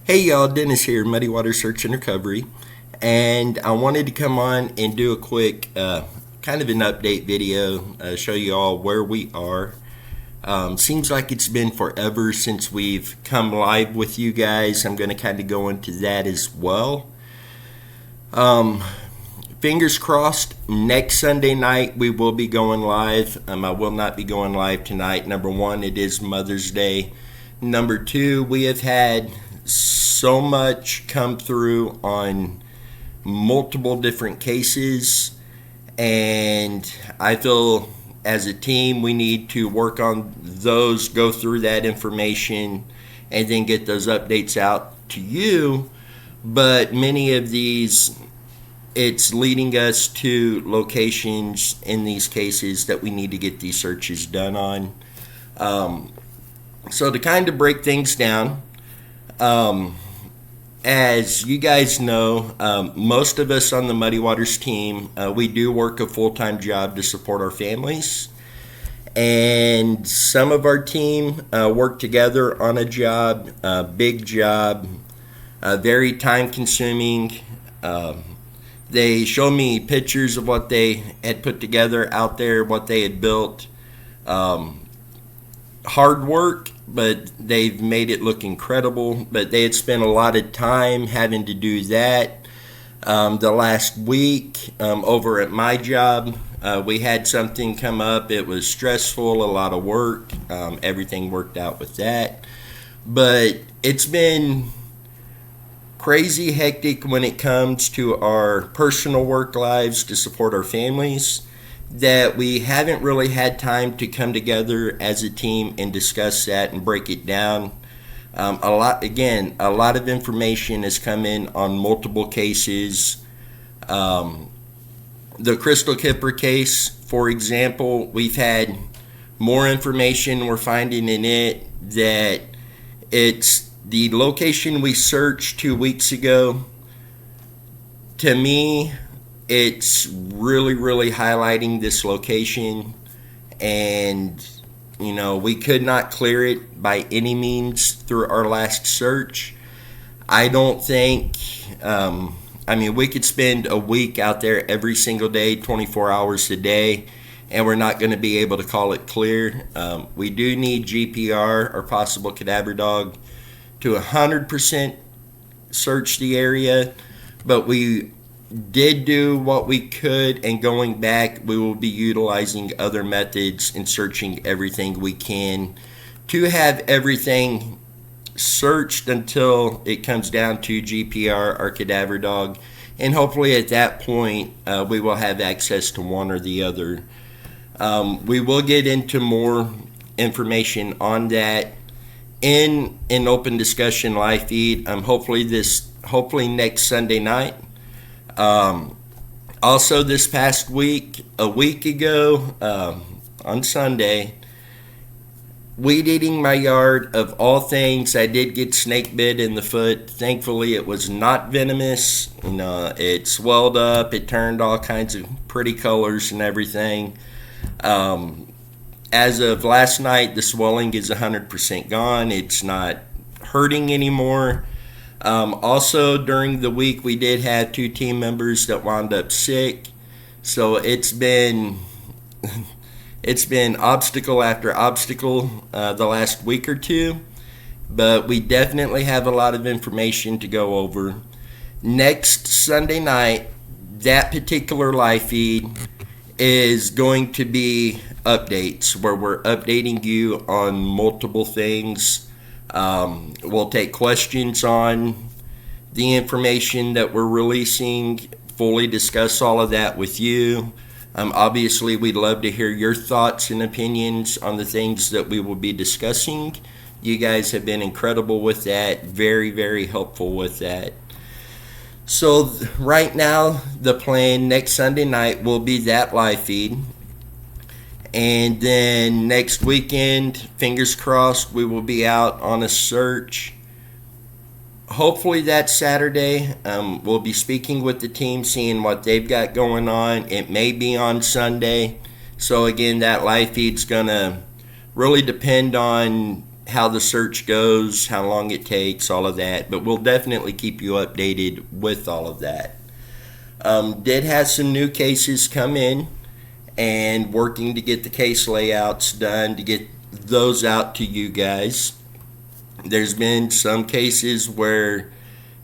Hey y'all, Dennis here, Muddy Water Search and Recovery, and I wanted to come on and do a quick kind of an update video, show you all where we are. Seems like it's been forever since we've come live with you guys. I'm going to kind of go into that as well. Fingers crossed, next Sunday night we will be going live. I will not be going live tonight. Number one, it is Mother's Day. Number two, we have had so much come through on multiple different cases, and I feel as a team we need to work on those, go through that information, and then get those updates out to you. But many of these, it's leading us to locations in these cases that we need to get these searches done on. So to kind of break things down, as you guys know, most of us on the Muddy Waters team, we do work a full-time job to support our families. And some of our team work together on a job, a big job, very time-consuming. They show me pictures of what they had put together out there, what they had built. Hard work, but they've made it look incredible. But they had spent a lot of time having to do that. The last week over at my job, we had something come up. It was stressful, a lot of work. Everything worked out with that. But it's been crazy hectic when it comes to our personal work lives to support our families, that we haven't really had time to come together as a team and discuss that and break it down. A lot of information has come in on multiple cases. The Crystal Kipper case, for example, we've had more information. We're finding in it that it's the location we searched 2 weeks ago. To me, it's really highlighting this location, and we could not clear it by any means through our last search. I don't think we could spend a week out there every single day, 24 hours a day, and we're not going to be able to call it clear. We do need GPR or possible cadaver dog to 100% search the area, but we did do what we could, and going back, we will be utilizing other methods and searching everything we can to have everything searched until it comes down to GPR or cadaver dog, and hopefully at that point we will have access to one or the other. We will get into more information on that in an open discussion live feed. Hopefully next Sunday night. Also this past week, a week ago, on Sunday, weed eating my yard. Of all things, I did get snake bit in the foot. Thankfully it was not venomous. It swelled up, it turned all kinds of pretty colors and everything. As of last night, the swelling is 100% gone. It's not hurting anymore. Also, during the week, we did have 2 team members that wound up sick. So it's been obstacle after obstacle the last week or two. But we definitely have a lot of information to go over. Next Sunday night, that particular live feed is going to be updates where we're updating you on multiple things. We'll take questions on the information that we're releasing, fully discuss all of that with you. Obviously, we'd love to hear your thoughts and opinions on the things that we will be discussing. You guys have been incredible with that, very helpful with that. So right now, the plan next Sunday night will be that live feed. And then next weekend, fingers crossed, we will be out on a search. Hopefully that Saturday, we'll be speaking with the team, seeing what they've got going on. It may be on Sunday. So again, that live feed's going to really depend on how the search goes, how long it takes, all of that. But we'll definitely keep you updated with all of that. Did have some new cases come in, and working to get the case layouts done to get those out to you guys. There's been some cases where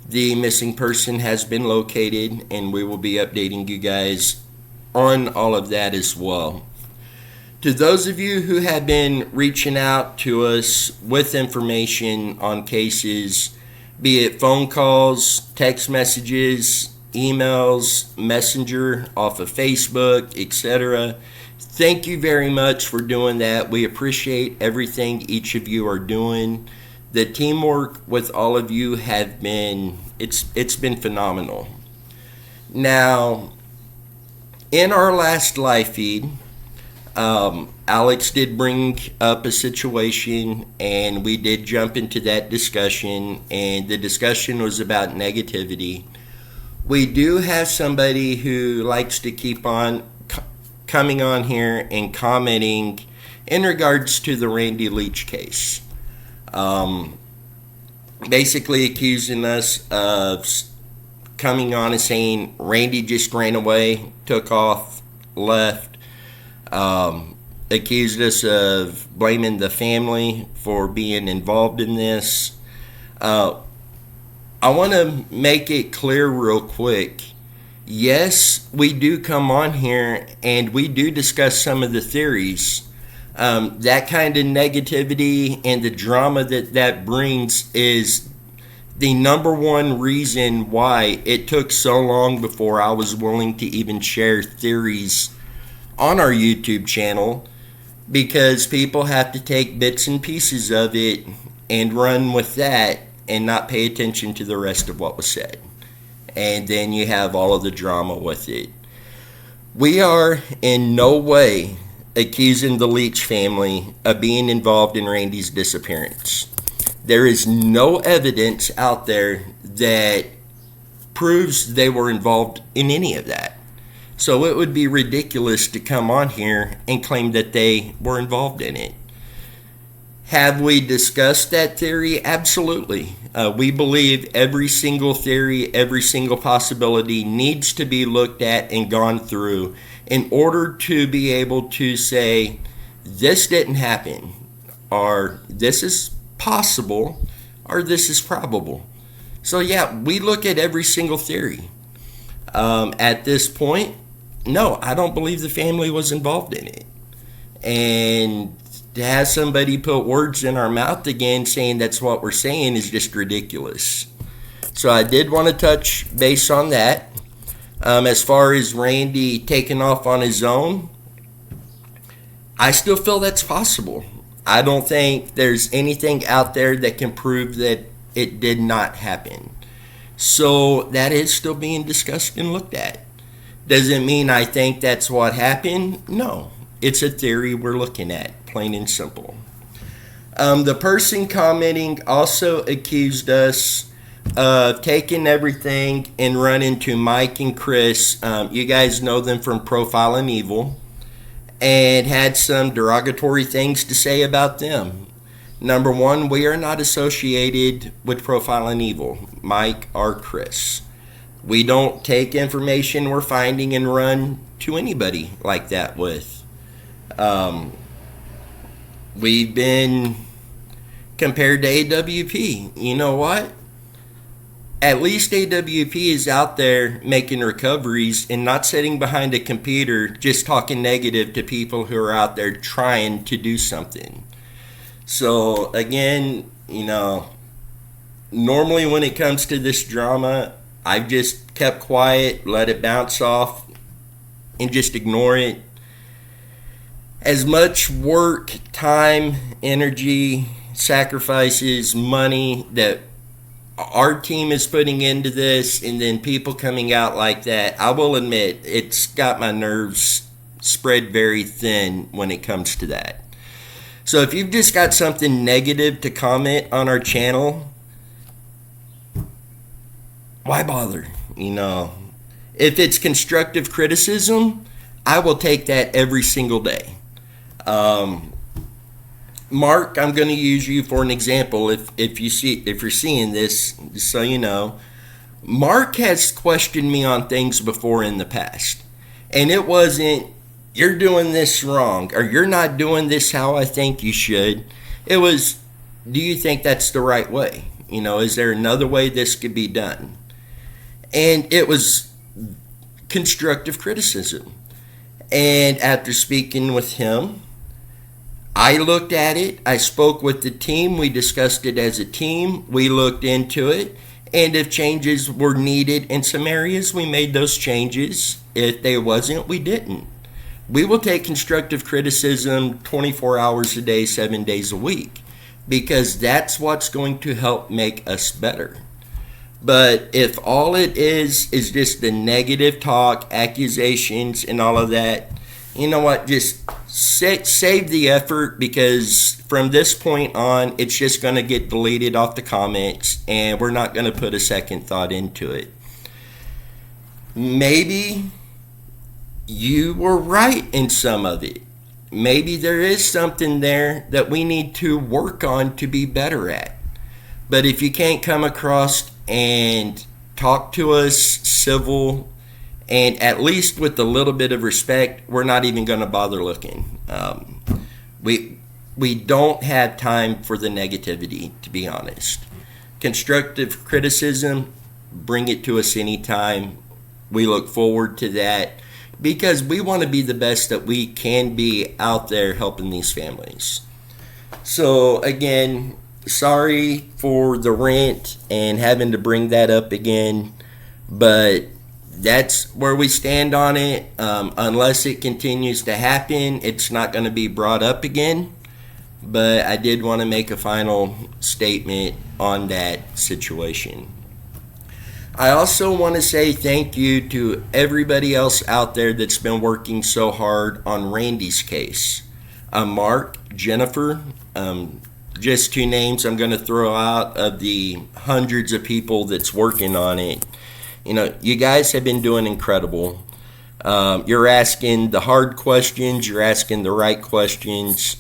the missing person has been located, and we will be updating you guys on all of that as well. To those of you who have been reaching out to us with information on cases, be it phone calls, text messages, emails, messenger, off of Facebook, etc., thank you very much for doing that. We appreciate everything each of you are doing. The teamwork with all of you have been, it's been phenomenal. Now, in our last live feed, Alex did bring up a situation, and we did jump into that discussion, and the discussion was about negativity. We do have somebody who likes to keep on coming on here and commenting in regards to the Randy Leach case. Basically accusing us of coming on and saying Randy just ran away, took off, left. Accused us of blaming the family for being involved in this. I want to make it clear real quick. Yes, we do come on here and we do discuss some of the theories. That kind of negativity and the drama that brings is the number one reason why it took so long before I was willing to even share theories on our YouTube channel, because people have to take bits and pieces of it and run with that and not pay attention to the rest of what was said. And then you have all of the drama with it. We are in no way accusing the Leach family of being involved in Randy's disappearance. There is no evidence out there that proves they were involved in any of that. So it would be ridiculous to come on here and claim that they were involved in it. Have we discussed that theory? Absolutely. We believe every single theory, every single possibility needs to be looked at and gone through in order to be able to say, this didn't happen, or this is possible, or this is probable. So yeah, we look at every single theory. At this point, no, I don't believe the family was involved in it. And to have somebody put words in our mouth again saying that's what we're saying is just ridiculous. So I did want to touch base on that. As far as Randy taking off on his own, I still feel that's possible. I don't think there's anything out there that can prove that it did not happen. So that is still being discussed and looked at. Does it mean I think that's what happened? No. It's a theory we're looking at, plain and simple. The person commenting also accused us of taking everything and running to Mike and Chris. You guys know them from Profiling Evil, and had some derogatory things to say about them. Number one, we are not associated with Profiling Evil, Mike or Chris. We don't take information we're finding and run to anybody like that with. We've been compared to AWP. You know what? At least AWP is out there making recoveries and not sitting behind a computer just talking negative to people who are out there trying to do something. So again, normally when it comes to this drama, I've just kept quiet, let it bounce off, and just ignore it. As much work, time, energy, sacrifices, money that our team is putting into this, and then people coming out like that, I will admit it's got my nerves spread very thin when it comes to that. So if you've just got something negative to comment on our channel, why bother? If it's constructive criticism, I will take that every single day. Mark, I'm going to use you for an example. If you're seeing this, just so you know, Mark has questioned me on things before in the past, and it wasn't you're doing this wrong or you're not doing this how I think you should. It was, do you think that's the right way? Is there another way this could be done? And it was constructive criticism. And after speaking with him, I looked at it. I spoke with the team. We discussed it as a team. We looked into it. And if changes were needed in some areas, we made those changes. If they wasn't, we didn't. We will take constructive criticism 24 hours a day, 7 days a week, because that's what's going to help make us better. But if all it is just the negative talk, accusations, and all of that, you know what? Just save the effort, because from this point on, it's just going to get deleted off the comments, and we're not going to put a second thought into it. Maybe you were right in some of it. Maybe there is something there that we need to work on to be better at. But if you can't come across and talk to us civil and at least with a little bit of respect, we're not even going to bother looking. We don't have time for the negativity, to be honest. Constructive criticism, bring it to us anytime. We look forward to that, because we want to be the best that we can be out there helping these families. So again, sorry for the rant and having to bring that up again, but that's where we stand on it. Unless it continues to happen, it's not going to be brought up again. But I did want to make a final statement on that situation. I also want to say thank you to everybody else out there that's been working so hard on Randy's case. Mark, Jennifer, just two names I'm going to throw out of the hundreds of people that's working on it. You guys have been doing incredible. You're asking the hard questions, you're asking the right questions,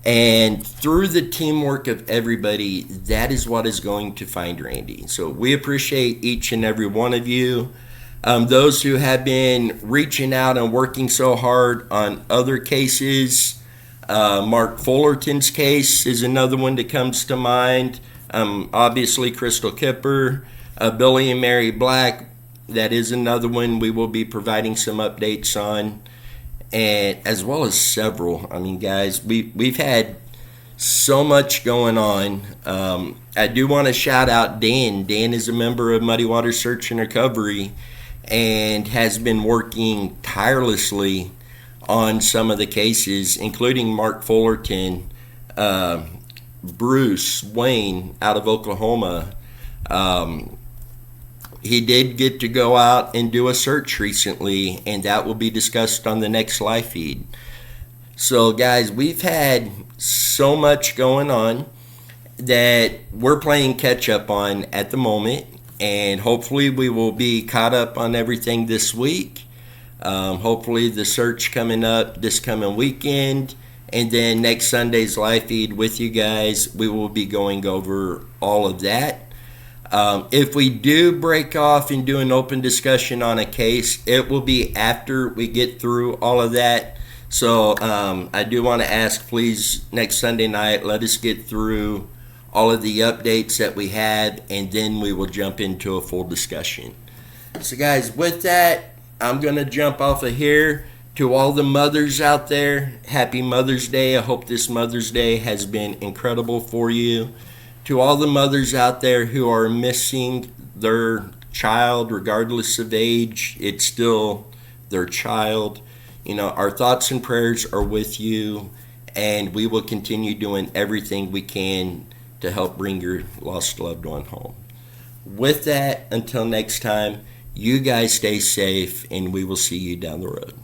and through the teamwork of everybody, that is what is going to find Randy. So we appreciate each and every one of you. Those who have been reaching out and working so hard on other cases, Mark Fullerton's case is another one that comes to mind. Obviously, Crystal Kipper, Billy and Mary Black, that is another one we will be providing some updates on, and as well as several. Guys, we've had so much going on. I do want to shout out Dan. Dan is a member of Muddy Water Search and Recovery and has been working tirelessly on some of the cases, including Mark Fullerton, Bruce Wayne out of Oklahoma. He did get to go out and do a search recently, and that will be discussed on the next live feed. So guys, we've had so much going on that we're playing catch up on at the moment, and hopefully we will be caught up on everything this week. Hopefully the search coming up this coming weekend, and then next Sunday's live feed with you guys, we will be going over all of that. If we do break off and do an open discussion on a case, it will be after we get through all of that. So I do want to ask, please, next Sunday night, let us get through all of the updates that we had, and then we will jump into a full discussion. So guys, with that, I'm going to jump off of here. To all the mothers out there, happy Mother's Day. I hope this Mother's Day has been incredible for you. To all the mothers out there who are missing their child, regardless of age, it's still their child. Our thoughts and prayers are with you, and we will continue doing everything we can to help bring your lost loved one home. With that, until next time, you guys stay safe, and we will see you down the road.